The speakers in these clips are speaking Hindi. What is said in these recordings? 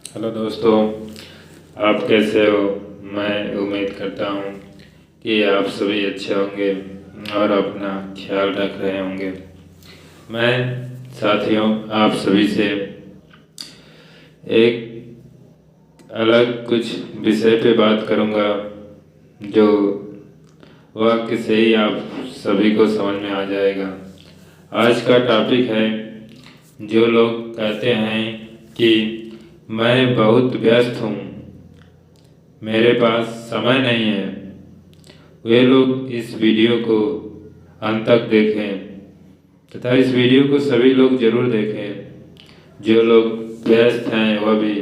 हेलो दोस्तों, आप कैसे हो। मैं उम्मीद करता हूँ कि आप सभी अच्छे होंगे और अपना ख्याल रख रहे होंगे। मैं साथियों आप सभी से एक अलग कुछ विषय पे बात करूँगा जो वाक्य से ही आप सभी को समझ में आ जाएगा। आज का टॉपिक है, जो लोग कहते हैं कि मैं बहुत व्यस्त हूँ, मेरे पास समय नहीं है, वे लोग इस वीडियो को अंत तक देखें तथा इस वीडियो को सभी लोग जरूर देखें। जो लोग व्यस्त हैं वह भी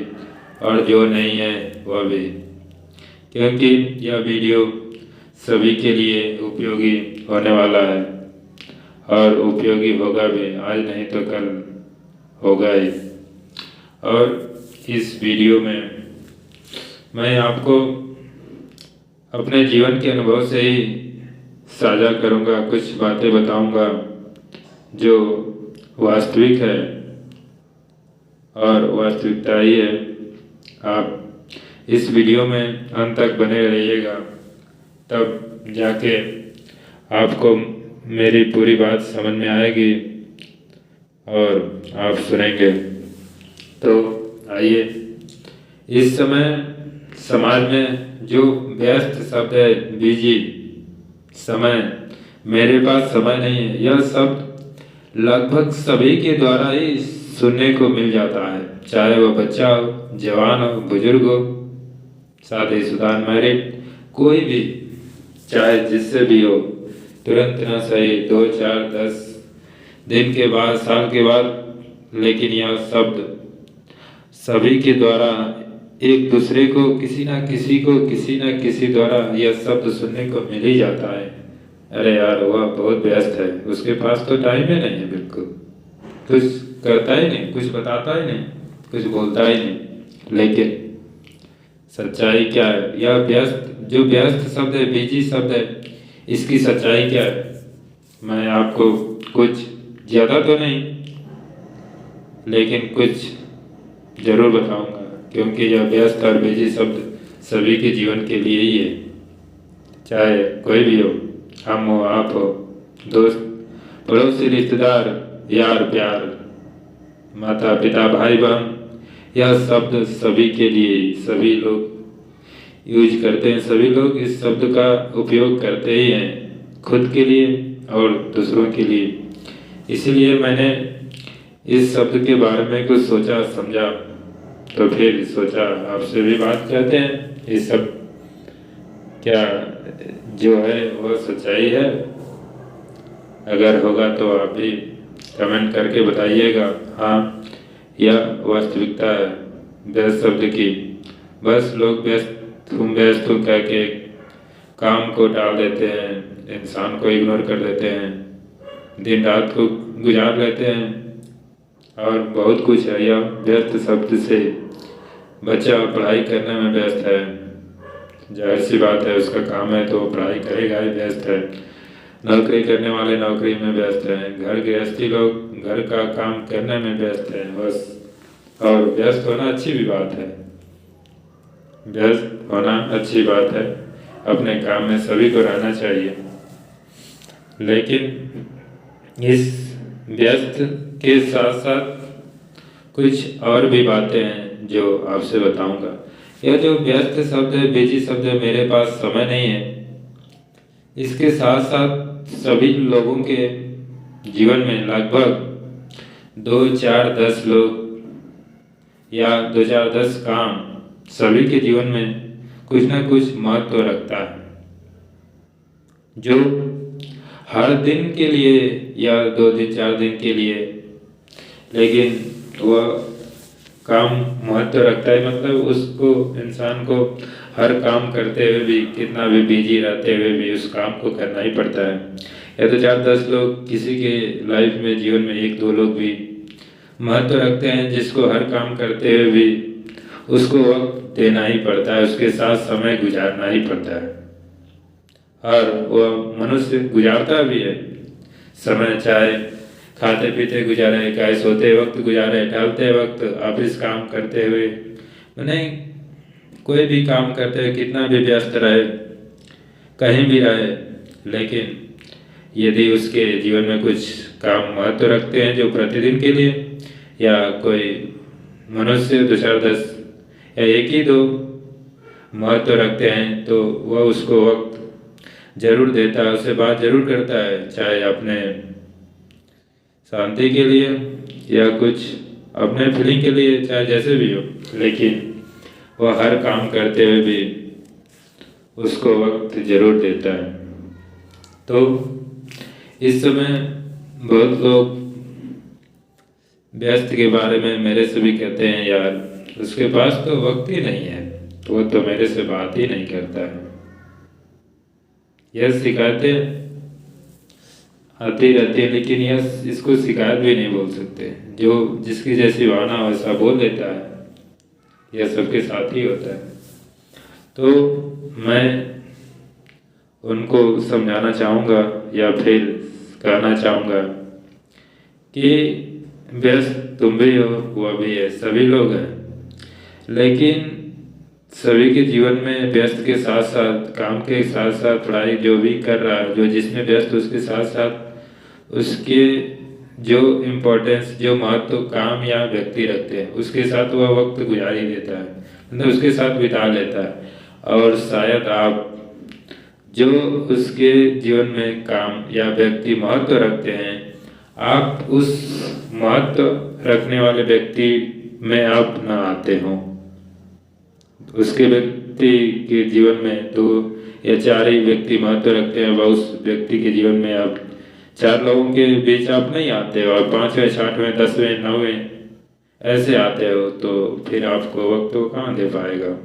और जो नहीं है वह भी, क्योंकि यह वीडियो सभी के लिए उपयोगी होने वाला है और उपयोगी होगा भी, आज नहीं तो कल होगा ही। और इस वीडियो में मैं आपको अपने जीवन के अनुभव से ही साझा करूंगा, कुछ बातें बताऊंगा जो वास्तविक है और वास्तविकता ही है। आप इस वीडियो में अंत तक बने रहिएगा, तब जाके आपको मेरी पूरी बात समझ में आएगी और आप सुनेंगे। तो आइए, इस समय समाज में जो व्यस्त शब्द है, बिजी, समय, मेरे पास समय नहीं है, यह शब्द लगभग सभी के द्वारा ही सुनने को मिल जाता है। चाहे वह बच्चा हो, जवान हो, बुजुर्ग हो, शादीशुदा, मैरिड, कोई भी, चाहे जिससे भी हो, तुरंत ना सही 2, 4, 10 दिन के बाद, साल के बाद, लेकिन यह शब्द सभी के द्वारा एक दूसरे को, किसी ना किसी द्वारा यह शब्द सुनने को मिल ही जाता है। अरे यार, वह बहुत व्यस्त है, उसके पास तो टाइम ही नहीं है, बिल्कुल कुछ करता ही नहीं, कुछ बताता ही नहीं, कुछ बोलता ही नहीं। लेकिन सच्चाई क्या है? यह व्यस्त, जो व्यस्त शब्द है, बिजी शब्द है, इसकी सच्चाई क्या है? मैं आपको कुछ ज़्यादा तो नहीं, लेकिन कुछ जरूर बताऊंगा, क्योंकि यह व्यस्त और बिजी शब्द सभी के जीवन के लिए ही है। चाहे कोई भी हो, हम हो, आप हो, दोस्त, पड़ोसी, रिश्तेदार, यार, प्यार, माता पिता, भाई बहन, यह शब्द सभी के लिए, सभी लोग यूज करते हैं, सभी लोग इस शब्द का उपयोग करते ही हैं, खुद के लिए और दूसरों के लिए। इसीलिए मैंने इस शब्द के बारे में कुछ सोचा समझा, तो फिर सोचा आपसे भी बात करते हैं। ये सब क्या जो है वो सच्चाई है? अगर होगा तो आप भी कमेंट करके बताइएगा, हाँ यह वास्तविकता है व्यस्त शब्द की। बस लोग व्यस्त हूँ कह के काम को टाल देते हैं, इंसान को इग्नोर कर देते हैं, दिन रात को गुजार लेते हैं और बहुत कुछ है। यह व्यस्त शब्द से बच्चा पढ़ाई करने में व्यस्त है, जाहिर सी बात है, उसका काम है तो पढ़ाई करेगा ही, व्यस्त है। नौकरी करने वाले नौकरी में व्यस्त हैं, घर गृहस्थी लोग घर का काम करने में व्यस्त हैं, बस। और व्यस्त होना अच्छी भी बात है, व्यस्त होना अच्छी बात है, अपने काम में सभी को रहना चाहिए। लेकिन इस व्यस्त के साथ साथ कुछ और भी बातें हैं जो आपसे बताऊंगा। यह जो व्यस्त शब्द है, बिजी शब्द है, मेरे पास समय नहीं है, इसके साथ साथ सभी लोगों के जीवन में लगभग 2, 4, 10 लोग या 2, 4, 10 काम सभी के जीवन में कुछ ना कुछ महत्व रखता है, जो हर दिन के लिए या 2 दिन 4 दिन के लिए, लेकिन वह काम महत्व रखता है। मतलब उसको, इंसान को हर काम करते हुए भी, कितना भी बिजी रहते हुए भी उस काम को करना ही पड़ता है। या तो 4, 10 लोग, किसी के लाइफ में, जीवन में 1, 2 लोग भी महत्व रखते हैं, जिसको हर काम करते हुए भी उसको वक्त देना ही पड़ता है, उसके साथ समय गुजारना ही पड़ता है, और वह मनुष्य गुजारता भी है समय, चाहे खाते पीते गुजारे, चाहे सोते वक्त गुजारे, टहलते वक्त, ऑफिस काम करते हुए, नहीं, कोई भी काम करते हैं, कितना भी व्यस्त रहे, कहीं भी रहे, लेकिन यदि उसके जीवन में कुछ काम महत्व रखते हैं जो प्रतिदिन के लिए, या कोई मनुष्य दो चार दस या एक ही दो महत्व रखते हैं, तो वह उसको वक्त जरूर देता है, उससे बात जरूर करता है, चाहे अपने शांति के लिए या कुछ अपने फीलिंग के लिए, चाहे जैसे भी हो, लेकिन वह हर काम करते हुए भी उसको वक्त जरूर देता है। तो इस समय बहुत लोग व्यस्त के बारे में मेरे से भी कहते हैं, यार उसके पास तो वक्त ही नहीं है, तो वो तो मेरे से बात ही नहीं करता है। यह शिकायतें आती रहती है, लेकिन यह इसको शिकायत भी नहीं बोल सकते। जो जिसकी जैसी भावना वैसा बोल देता है, यह सबके साथ ही होता है। तो मैं उनको समझाना चाहूँगा या फिर कहना चाहूँगा कि व्यस्त तुम भी हो, वह भी है, सभी लोग हैं, लेकिन सभी के जीवन में व्यस्त के साथ साथ, काम के साथ साथ, पढ़ाई जो भी कर रहा है, जो जिसमें व्यस्त, उसके साथ साथ उसके जो इम्पोर्टेंस, जो महत्व काम या व्यक्ति रखते हैं, उसके साथ वह वक्त गुजार ही देता है, मतलब उसके साथ बिता लेता है। और शायद आप जो उसके जीवन में काम या व्यक्ति महत्व रखते हैं, आप उस महत्व रखने वाले व्यक्ति में आप न आते हो। उसके व्यक्ति के जीवन में 2 या 4 ही व्यक्ति महत्व रखते हैं, वह उस व्यक्ति के जीवन में आप 4 लोगों के बीच आप नहीं आते हो, और 5वें 6वें 10वें 9वें ऐसे आते हो, तो फिर आपको वक्त तो कहाँ दे पाएगा।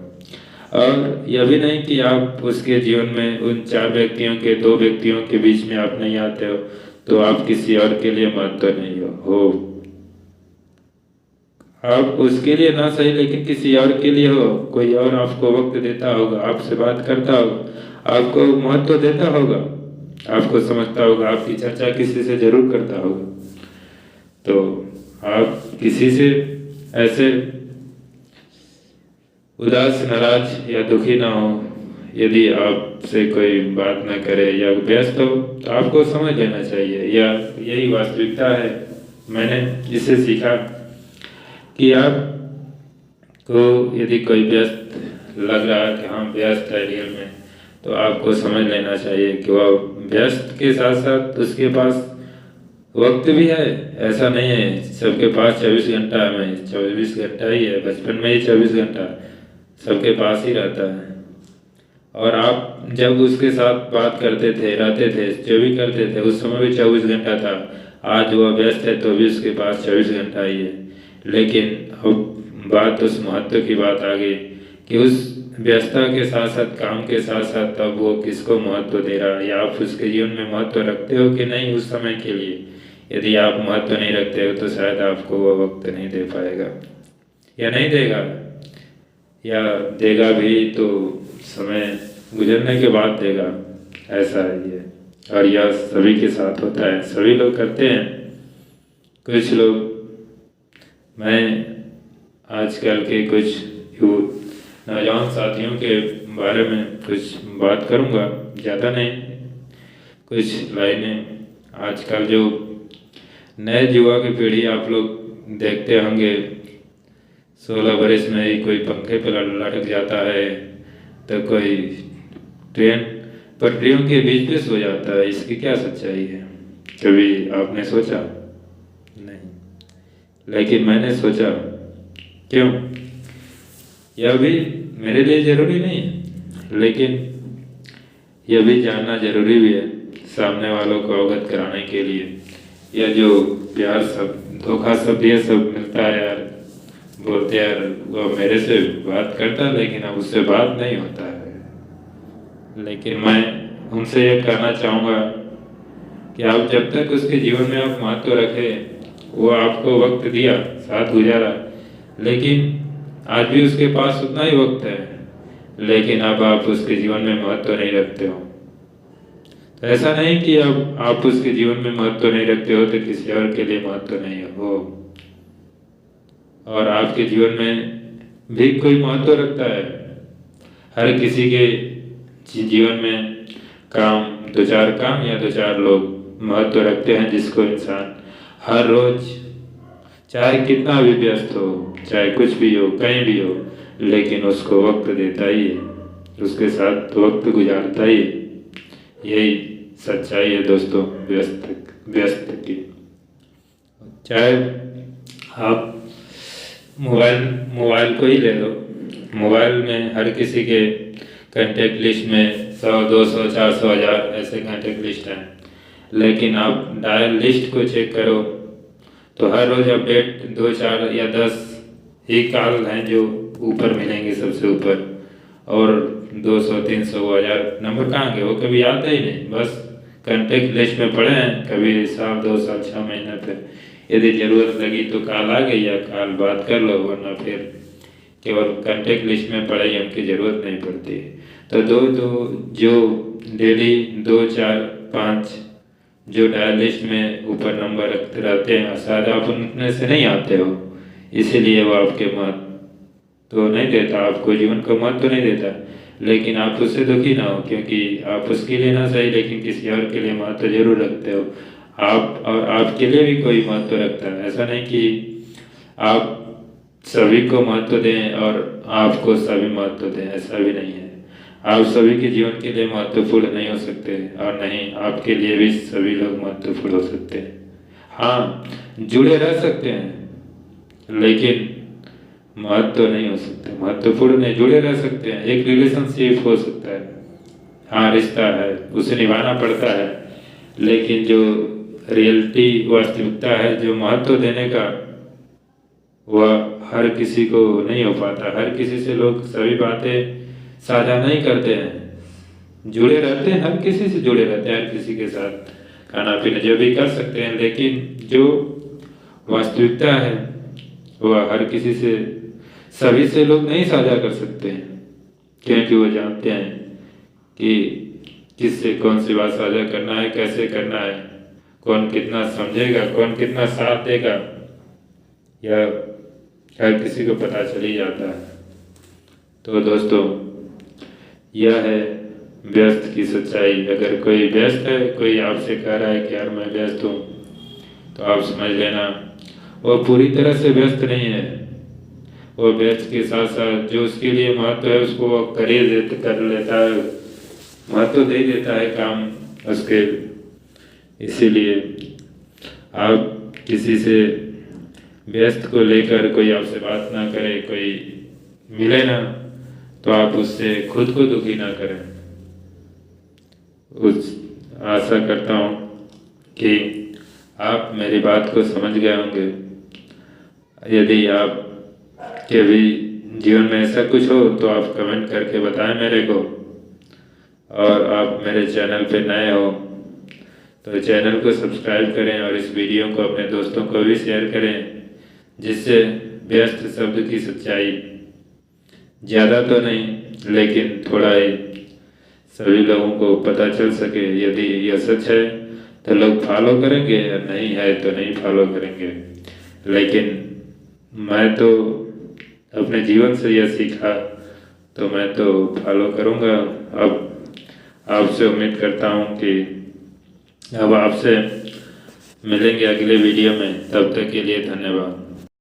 और यह भी नहीं कि आप उसके जीवन में उन 4 व्यक्तियों के 2 व्यक्तियों के बीच में आप नहीं आते हो, तो आप किसी और के लिए महत्व नहीं हो। आप उसके लिए ना सही, लेकिन किसी और के लिए हो, कोई और आपको वक्त देता होगा, आपसे बात करता होगा, आपको महत्व देता होगा, आपको समझता होगा, आपकी चर्चा किसी से जरूर करता होगा। तो आप किसी से ऐसे उदास, नाराज या दुखी ना हो। यदि आपसे कोई बात ना करे या व्यस्त हो, तो आपको समझ लेना चाहिए, या यही वास्तविकता है। मैंने इससे सीखा कि आप को यदि कोई व्यस्त लग रहा है कि हाँ व्यस्त है रियल में, तो आपको समझ लेना चाहिए कि वह व्यस्त के साथ साथ उसके पास वक्त भी है। ऐसा नहीं है सबके पास 24 घंटा है, मैं 24 घंटा ही है, बचपन में ही 24 घंटा सबके पास ही रहता है। और आप जब उसके साथ बात करते थे, रहते थे, जो भी करते थे, उस समय भी 24 घंटा था। आज वह व्यस्त है तो भी उसके पास 24 घंटा ही है। लेकिन अब बात उस महत्व की बात आ गई कि उस व्यस्तता के साथ साथ, काम के साथ साथ, अब वो किसको महत्व दे रहा है, या आप उसके जीवन में महत्व रखते हो कि नहीं उस समय के लिए। यदि आप महत्व नहीं रखते हो, तो शायद आपको वो वक्त नहीं दे पाएगा, या नहीं देगा, या देगा भी तो समय गुजरने के बाद देगा। ऐसा है ये, और यह सभी के साथ होता है, सभी लोग करते हैं। कुछ लोग, मैं आजकल के कुछ नौजवान साथियों के बारे में कुछ बात करूंगा, ज़्यादा नहीं, कुछ लाइनें। आजकल जो नए युवा की पीढ़ी आप लोग देखते होंगे, 16 बरस में ही कोई पंखे पर लटक जाता है, तो कोई ट्रेन पटरियों के बीच में सो जाता है। इसकी क्या सच्चाई है, कभी आपने सोचा? नहीं, लेकिन मैंने सोचा। क्यों? यह भी मेरे लिए ज़रूरी नहीं है, लेकिन यह भी जानना ज़रूरी भी है सामने वालों को अवगत कराने के लिए। यह जो प्यार सब, धोखा सब, ये सब मिलता है यार, बोलते यार वो मेरे से बात करता है, लेकिन अब उससे बात नहीं होता है। लेकिन मैं उनसे ये कहना चाहूँगा कि आप जब तक उसके जीवन में आप महत्व रखें, वो आपको वक्त दिया, साथ गुजारा, लेकिन आज भी उसके पास उतना ही वक्त है, लेकिन अब आप उसके जीवन में महत्व नहीं रखते हो। तो ऐसा नहीं कि अब आप उसके जीवन में महत्व नहीं रखते हो तो किसी और के लिए महत्व नहीं हो। और आपके जीवन में भी कोई महत्व रखता है। हर किसी के जीवन में काम, दो चार काम या दो चार लोग महत्व रखते हैं, जिसको इंसान हर रोज, चाहे कितना भी व्यस्त हो, चाहे कुछ भी हो, कहीं भी हो, लेकिन उसको वक्त देता ही है, उसके साथ वक्त गुजारता ही है। यही सच्चाई है दोस्तों व्यस्त की। चाहे आप मोबाइल को ही ले लो। मोबाइल में हर किसी के कॉन्टेक्ट लिस्ट में 100, 200, 400, 1000 ऐसे कॉन्टेक्ट लिस्ट हैं, लेकिन आप डायल लिस्ट को चेक करो तो हर रोज अपडेट 2, 4 या 10 ही कॉल हैं जो ऊपर मिलेंगे सबसे ऊपर, और 200, 300, 1000 नंबर कहाँ गए, वो कभी आता ही नहीं, बस कॉन्टेक्ट लिस्ट में पड़े हैं। कभी साल, 2 साल, 6 महीने पे यदि ज़रूरत लगी तो कॉल आ गई या कॉल बात कर लो, वरना फिर केवल कॉन्टेक्ट लिस्ट में पड़े ही उनकी ज़रूरत नहीं पड़ती। तो जो डेली 2, 4, 5 जो डायल लिस्ट में ऊपर नंबर रखते रहते हैं, शायद आप उनमें से नहीं आते हो, इसीलिए वो आपके महत्व तो नहीं देता, आपको जीवन का महत्व तो नहीं देता। लेकिन आप उससे दुखी ना हो, क्योंकि आप उसके लिए ना सही लेकिन किसी और के लिए महत्व जरूर रखते हो। आप और आपके लिए भी कोई महत्व रखता है। ऐसा नहीं कि आप सभी को महत्व दें और आपको सभी महत्व दें, ऐसा भी नहीं है। आप सभी के जीवन के लिए महत्वपूर्ण नहीं हो सकते, और नहीं आपके लिए भी सभी लोग महत्वपूर्ण हो सकते हैं। हाँ, जुड़े रह सकते हैं लेकिन महत्व नहीं हो सकते, महत्वपूर्ण नहीं, जुड़े रह सकते हैं। एक रिलेशनशिप हो सकता है, हाँ रिश्ता है, उसे निभाना पड़ता है, लेकिन जो रियलिटी वास्तविकता है, जो महत्व देने का, वह हर किसी को नहीं हो पाता। हर किसी से लोग सभी बातें साझा नहीं करते हैं। जुड़े रहते हैं, हर किसी से जुड़े रहते हैं, हर किसी के साथ खाना पीना जो भी कर सकते हैं, लेकिन जो वास्तविकता है वह हर किसी से, सभी से लोग नहीं साझा कर सकते हैं, क्योंकि वो जानते हैं कि किससे कौन सी बात साझा करना है, कैसे करना है, कौन कितना समझेगा, कौन कितना साथ देगा, यह हर किसी को पता चल ही जाता है। तो दोस्तों, यह है व्यस्त की सच्चाई। अगर कोई व्यस्त है, कोई आपसे कह रहा है कि यार मैं व्यस्त हूँ, तो आप समझ लेना वो पूरी तरह से व्यस्त नहीं है। वो व्यस्त के साथ साथ जो उसके लिए महत्व है उसको वो कर लेता है, महत्व दे देता है काम उसके। इसीलिए आप किसी से व्यस्त को लेकर कोई आपसे बात ना करे, कोई मिले ना, तो आप उससे खुद को दुखी ना करें। आशा करता हूँ कि आप मेरी बात को समझ गए होंगे। यदि आप के भी जीवन में ऐसा कुछ हो तो आप कमेंट करके बताएं मेरे को, और आप मेरे चैनल पे नए हो तो चैनल को सब्सक्राइब करें और इस वीडियो को अपने दोस्तों को भी शेयर करें, जिससे व्यस्त शब्द की सच्चाई ज़्यादा तो नहीं लेकिन थोड़ा ही सभी लोगों को पता चल सके। यदि यह सच है तो लोग फॉलो करेंगे, और नहीं है तो नहीं फॉलो करेंगे। लेकिन मैं तो अपने जीवन से यह सीखा, तो मैं तो फॉलो करूँगा। अब आपसे उम्मीद करता हूँ कि अब आपसे मिलेंगे अगले वीडियो में। तब तक के लिए धन्यवाद।